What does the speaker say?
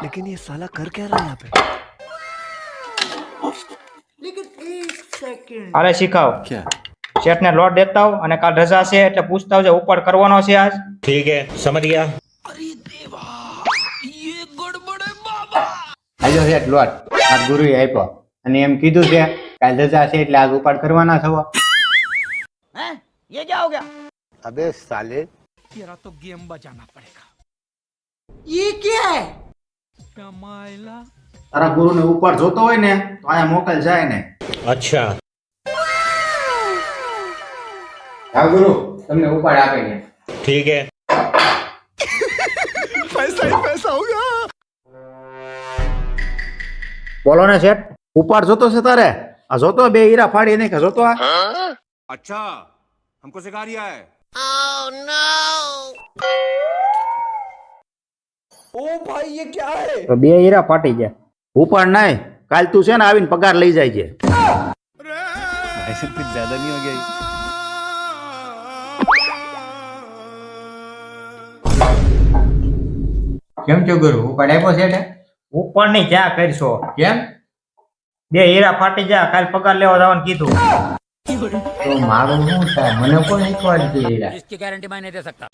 लेकिन ये साला कर क्या रहा है यहाँ पे? અરે શીખાવ क्या? શેઠ ને લોટ દેતા હોવ અને કાલ રજા છે એટલે પૂછતા આવજે ઉપાડ કરવાનો છે આજ. ठीक है समझ गया। આજો શેઠ લોટ આ ગુરુએ આપ્યો અને એમ કીધું છે કાલ રજા છે એટલે આજ ઉપાડ કરવાના થવો. अबे साले તારા ગુરુને ઉપાડ જોતો હોય ને તો આયા મોકલ જાય ને. अच्छा હા ગુરુ તમને ઉપાડ આપે ને. ठीक है। पैसा ही पैसा होगा। બોલો ને શેઠ ઉપાડ જોતો છે તારે? આ જોતો બે હીરા ફાડી નહીં કે જોતો આ? अच्छा हमको सिखा रिया है। તો બે હીરા ફાટી ગયા. ઉપાડ નહીં કાલ તું છે ને આવીને પગાર લઈ જાય છે. ऐसे कुछ ज्यादा नहीं हो गया? કેમ થયું ગુરુ ઉપાડ આપ્યો છે? ઉપાડ ની ક્યાં કરશો? કેમ? બે હીરા ફાટી જાય કાલ પગાર લેવા જવાનું કીધું. તો મારું શું થાય? મને કોણ શીખવાડી દે હીરા? इसकी गारंटी मैं नहीं दे सकता।